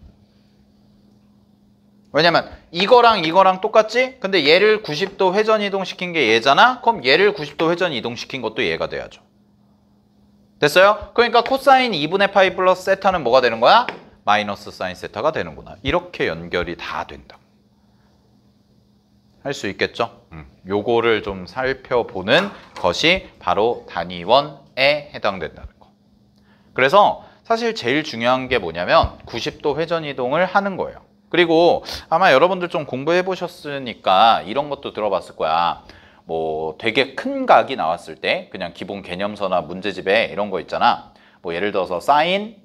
왜냐면 이거랑 똑같지? 근데 얘를 90도 회전 이동시킨 게 얘잖아? 그럼 얘를 90도 회전 이동시킨 것도 얘가 돼야죠. 됐어요? 그러니까 코사인 2분의 파이 플러스 세타는 뭐가 되는 거야? 마이너스 사인 세타가 되는구나. 이렇게 연결이 다 된다. 할 수 있겠죠? 요거를 좀 살펴보는 것이 바로 단위원에 해당된다는 거. 그래서 사실 제일 중요한 게 뭐냐면 90도 회전 이동을 하는 거예요. 그리고 아마 여러분들 좀 공부해 보셨으니까 이런 것도 들어봤을 거야. 뭐 되게 큰 각이 나왔을 때 그냥 기본 개념서나 문제집에 이런 거 있잖아. 뭐 예를 들어서 사인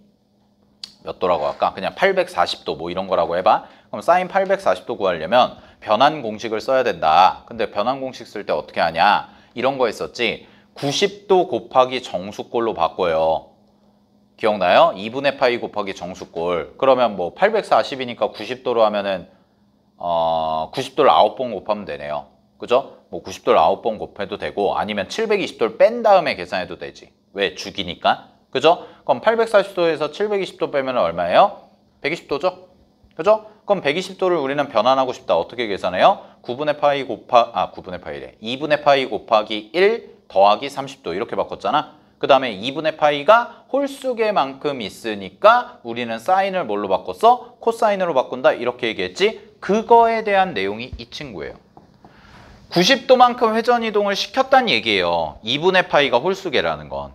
몇 도라고 할까? 그냥 840도 뭐 이런 거라고 해봐. 그럼 사인 840도 구하려면 변환 공식을 써야 된다. 근데 변환 공식 쓸 때 어떻게 하냐? 이런 거 있었지. 90도 곱하기 정수꼴로 바꿔요. 기억나요? 2분의 파이 곱하기 정수꼴. 그러면 뭐 840이니까 90도로 하면은 90도를 9번 곱하면 되네요. 그죠? 뭐 90도를 9번 곱해도 되고 아니면 720도를 뺀 다음에 계산해도 되지. 왜? 주기니까. 그죠? 그럼 840도에서 720도 빼면 얼마예요? 120도죠? 그죠? 그럼 120도를 우리는 변환하고 싶다. 어떻게 계산해요? 9분의 파이 9분의 파이래. 2분의 파이 곱하기 1 더하기 30도 이렇게 바꿨잖아. 그 다음에 2분의 파이가 홀수계만큼 있으니까 우리는 사인을 뭘로 바꿨어? 코사인으로 바꾼다 이렇게 얘기했지? 그거에 대한 내용이 이 친구예요. 90도만큼 회전이동을 시켰다는 얘기예요. 2분의 파이가 홀수계라는 건.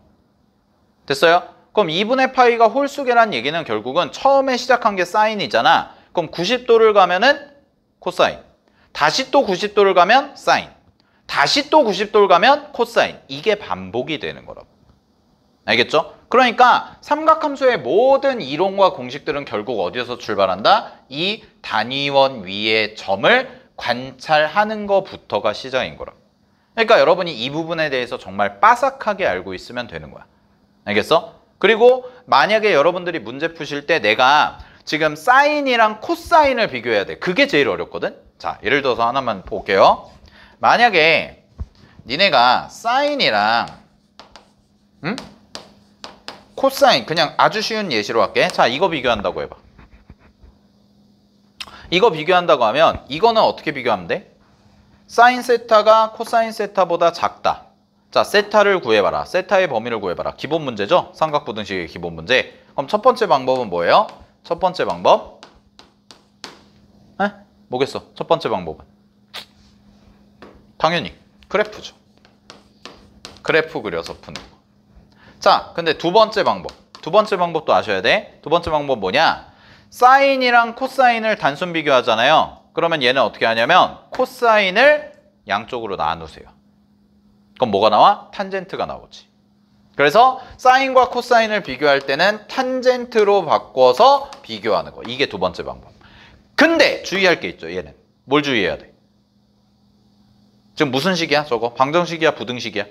됐어요? 그럼 2분의 파이가 홀수계라는 얘기는 결국은 처음에 시작한 게 사인이잖아. 그럼 90도를 가면은 코사인. 다시 또 90도를 가면 사인. 다시 또 90도를 가면 코사인. 이게 반복이 되는 거라고. 알겠죠? 그러니까 삼각함수의 모든 이론과 공식들은 결국 어디서 출발한다? 이 단위원 위의 점을 관찰하는 것부터가 시작인 거라. 그러니까 여러분이 이 부분에 대해서 정말 빠삭하게 알고 있으면 되는 거야. 알겠어? 그리고 만약에 여러분들이 문제 푸실 때 내가 지금 사인이랑 코사인을 비교해야 돼. 그게 제일 어렵거든? 자, 예를 들어서 하나만 볼게요. 만약에 니네가 사인이랑 코사인, 그냥 아주 쉬운 예시로 할게. 자, 이거 비교한다고 해봐. 이거 비교한다고 하면 이거는 어떻게 비교하면 돼? 사인 세타가 코사인 세타보다 작다. 자, 세타를 구해봐라. 세타의 범위를 구해봐라. 기본 문제죠? 삼각부등식의 기본 문제. 그럼 첫 번째 방법은 뭐예요? 첫 번째 방법. 뭐겠어? 첫 번째 방법은. 당연히 그래프죠. 그래프 그려서 푸는 거. 자, 근데 두 번째 방법. 두 번째 방법도 아셔야 돼. 두 번째 방법 뭐냐? 사인이랑 코사인을 단순 비교하잖아요. 그러면 얘는 어떻게 하냐면 코사인을 양쪽으로 나누세요. 그럼 뭐가 나와? 탄젠트가 나오지. 그래서 사인과 코사인을 비교할 때는 탄젠트로 바꿔서 비교하는 거. 이게 두 번째 방법. 근데 주의할 게 있죠. 얘는. 뭘 주의해야 돼? 지금 무슨 식이야? 저거? 방정식이야? 부등식이야?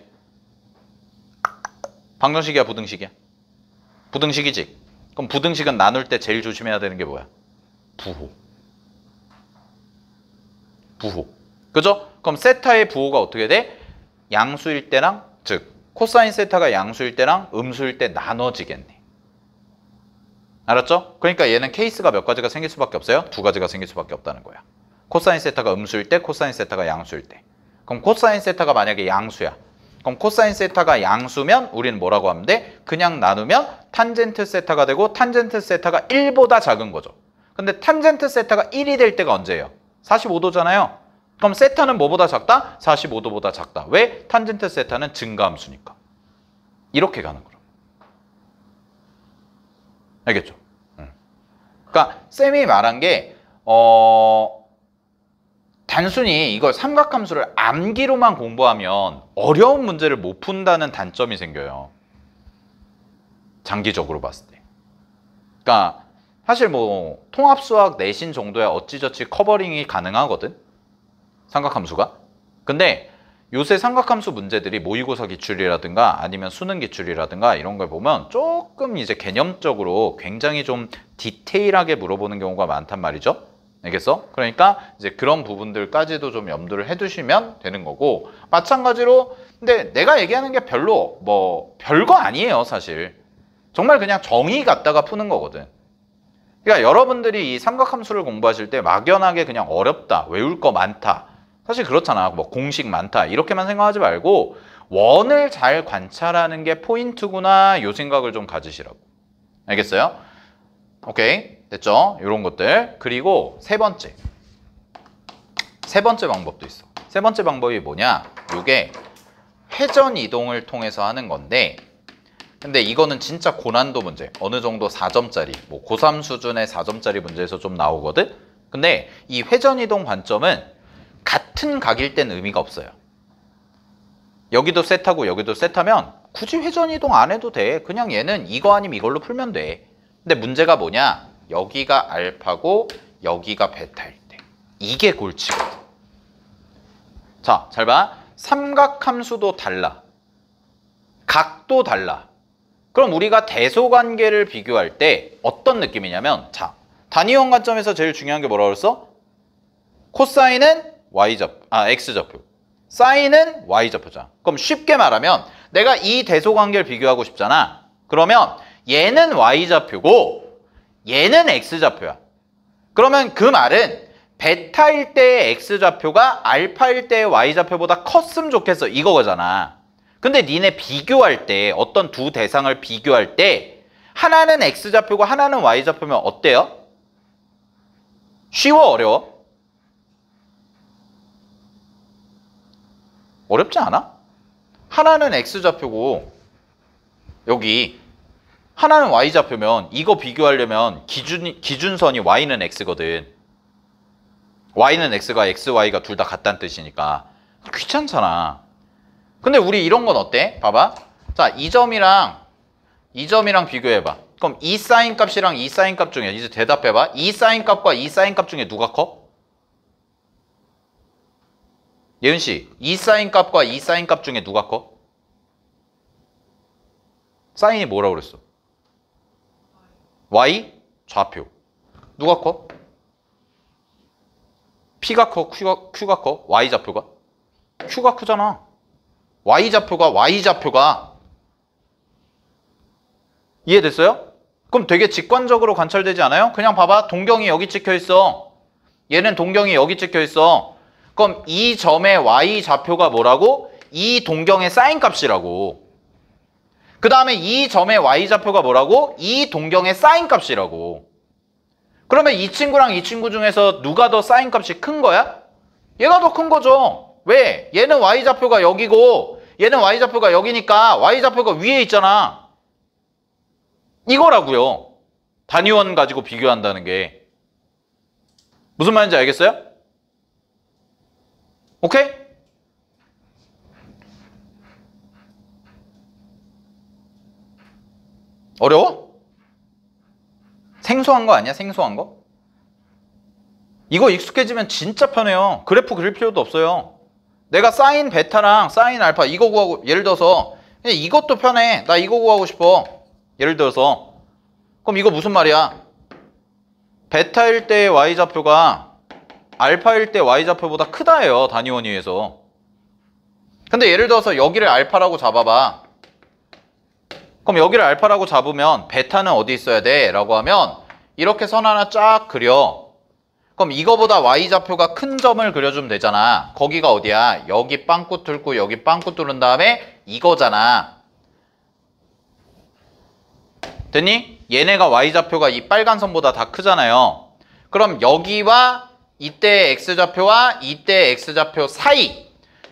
방정식이야? 부등식이야? 부등식이지? 그럼 부등식은 나눌 때 제일 조심해야 되는 게 뭐야? 부호. 부호. 그죠? 그럼 세타의 부호가 어떻게 돼? 양수일 때랑, 즉 코사인 세타가 양수일 때랑 음수일 때 나눠지겠네. 알았죠? 그러니까 얘는 케이스가 몇 가지가 생길 수밖에 없어요? 두 가지가 생길 수밖에 없다는 거야. 코사인 세타가 음수일 때, 코사인 세타가 양수일 때. 그럼 코사인 세타가 만약에 양수야. 그럼 코사인 세타가 양수면 우리는 뭐라고 하면 돼? 그냥 나누면 탄젠트 세타가 되고 탄젠트 세타가 1보다 작은 거죠. 근데 탄젠트 세타가 1이 될 때가 언제예요? 45도잖아요. 그럼 세타는 뭐보다 작다? 45도보다 작다. 왜? 탄젠트 세타는 증가함수니까. 이렇게 가는 거라. 알겠죠? 그러니까 쌤이 말한 게 단순히 이걸 삼각함수를 암기로만 공부하면 어려운 문제를 못 푼다는 단점이 생겨요. 장기적으로 봤을 때. 그러니까 사실 뭐 통합수학 내신 정도야 어찌저찌 커버링이 가능하거든. 삼각함수가. 근데 요새 삼각함수 문제들이 모의고사 기출이라든가 아니면 수능 기출이라든가 이런 걸 보면 조금 이제 개념적으로 굉장히 좀 디테일하게 물어보는 경우가 많단 말이죠. 알겠어? 그러니까 이제 그런 부분들까지도 좀 염두를 해두시면 되는 거고, 마찬가지로 근데 내가 얘기하는 게 별로 뭐 별거 아니에요 사실. 정말 그냥 정의 갖다가 푸는 거거든. 그러니까 여러분들이 이 삼각함수를 공부하실 때 막연하게 그냥 어렵다, 외울 거 많다, 사실 그렇잖아, 뭐 공식 많다 이렇게만 생각하지 말고 원을 잘 관찰하는 게 포인트구나, 요 생각을 좀 가지시라고. 알겠어요? 오케이, 됐죠? 이런 것들. 그리고 세 번째 방법도 있어. 세 번째 방법이 뭐냐? 이게 회전 이동을 통해서 하는 건데, 근데 이거는 진짜 고난도 문제, 어느 정도 4점짜리, 뭐 고3 수준의 4점짜리 문제에서 좀 나오거든? 근데 이 회전 이동 관점은 같은 각일 땐 의미가 없어요. 여기도 세타고 여기도 세타면 굳이 회전 이동 안 해도 돼. 그냥 얘는 이거 아니면 이걸로 풀면 돼. 근데 문제가 뭐냐? 여기가 알파고 여기가 베타일 때. 이게 골치거든. 자, 잘 봐. 삼각함수도 달라. 각도 달라. 그럼 우리가 대소관계를 비교할 때 어떤 느낌이냐면, 자, 단위원 관점에서 제일 중요한 게 뭐라고 그랬어? 코사인은 X좌표, 사인은 Y좌표잖아. 그럼 쉽게 말하면 내가 이 대소관계를 비교하고 싶잖아. 그러면 얘는 Y좌표고 얘는 X좌표야. 그러면 그 말은 베타일 때의 X좌표가 알파일 때의 Y좌표보다 컸으면 좋겠어, 이거잖아. 근데 니네 비교할 때 어떤 두 대상을 비교할 때 하나는 X좌표고 하나는 Y좌표면 어때요? 쉬워 어려워? 어렵지 않아? 하나는 X좌표고 여기 하나는 Y좌표면 이거 비교하려면 기준선이 Y는 X거든. Y는 X가 XY가 둘 다 같다는 뜻이니까 귀찮잖아. 근데 우리 이런 건 어때? 봐봐. 자, 이 점이랑 비교해봐. 그럼 이 사인 값이랑 이 사인 값 중에 이제 대답해봐. 이 사인 값과 이 사인 값 중에 누가 커? 예은 씨, 이 사인 값과 이 사인 값 중에 누가 커? 사인이 뭐라고 그랬어? Y? 좌표. 누가 커? P가 커? Q가 커? Y좌표가? Q가 크잖아. Y좌표가 이해됐어요? 그럼 되게 직관적으로 관찰되지 않아요? 그냥 봐봐. 동경이 여기 찍혀 있어. 얘는 동경이 여기 찍혀 있어. 그럼 이 점의 Y좌표가 뭐라고? 이 동경의 사인 값이라고. 그 다음에 이 점의 Y좌표가 뭐라고? 이 동경의 사인 값이라고. 그러면 이 친구랑 이 친구 중에서 누가 더 사인 값이 큰 거야? 얘가 더 큰 거죠. 왜? 얘는 Y좌표가 여기고 얘는 Y좌표가 여기니까 Y좌표가 위에 있잖아. 이거라고요. 단위원 가지고 비교한다는 게. 무슨 말인지 알겠어요? 오케이? 어려워? 생소한 거 아니야? 생소한 거? 이거 익숙해지면 진짜 편해요. 그래프 그릴 필요도 없어요. 내가 사인 베타랑 사인 알파 이거 구하고 예를 들어서 그냥 이것도 편해. 나 이거 구하고 싶어. 예를 들어서 그럼 이거 무슨 말이야? 베타일 때의 Y좌표가 알파일 때 Y좌표보다 크다예요. 단위원 위에서. 근데 예를 들어서 여기를 알파라고 잡아봐. 그럼 여기를 알파라고 잡으면 베타는 어디 있어야 돼? 라고 하면 이렇게 선 하나 쫙 그려. 그럼 이거보다 Y좌표가 큰 점을 그려주면 되잖아. 거기가 어디야? 여기 빵꾸 뚫고 여기 빵꾸 뚫은 다음에 이거잖아. 됐니? 얘네가 Y좌표가 이 빨간 선보다 다 크잖아요. 그럼 여기와 이때 X좌표와 이때 X좌표 사이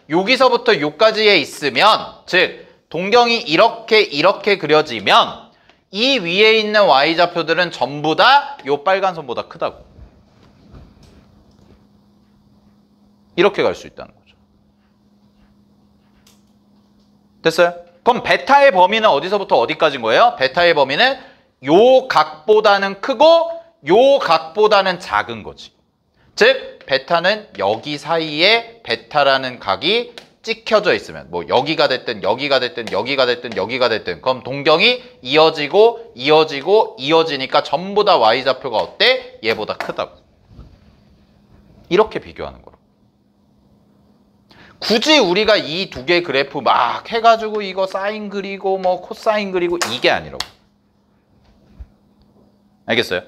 여기서부터 여기까지에 있으면 즉 동경이 이렇게 그려지면 이 위에 있는 Y좌표들은 전부 다 요 빨간 선보다 크다고. 이렇게 갈 수 있다는 거죠. 됐어요? 그럼 베타의 범위는 어디서부터 어디까지인 거예요? 베타의 범위는 요 각보다는 크고 요 각보다는 작은 거지. 즉 베타는 여기 사이에 베타라는 각이 찍혀져 있으면 뭐 여기가 됐든 여기가 됐든 여기가 됐든 여기가 됐든 그럼 동경이 이어지니까 전부 다 Y좌표가 어때? 얘보다 크다고. 이렇게 비교하는 거로. 굳이 우리가 이 두 개 그래프 막 해가지고 이거 사인 그리고 뭐 코사인 그리고 이게 아니라고. 알겠어요?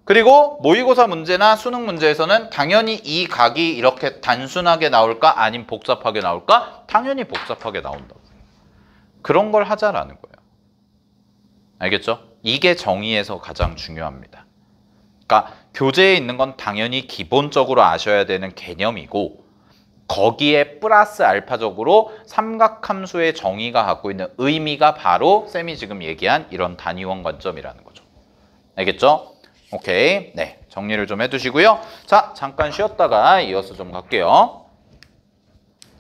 그리고 모의고사 문제나 수능 문제에서는 당연히 이 각이 이렇게 단순하게 나올까? 아니면 복잡하게 나올까? 당연히 복잡하게 나온다고. 그런 걸 하자라는 거예요. 알겠죠? 이게 정의에서 가장 중요합니다. 그러니까 교재에 있는 건 당연히 기본적으로 아셔야 되는 개념이고 거기에 플러스 알파적으로 삼각함수의 정의가 갖고 있는 의미가 바로 쌤이 지금 얘기한 이런 단위원 관점이라는 거죠. 알겠죠? 오케이. 네, 정리를 좀 해두시고요. 자, 잠깐 쉬었다가 이어서 좀 갈게요.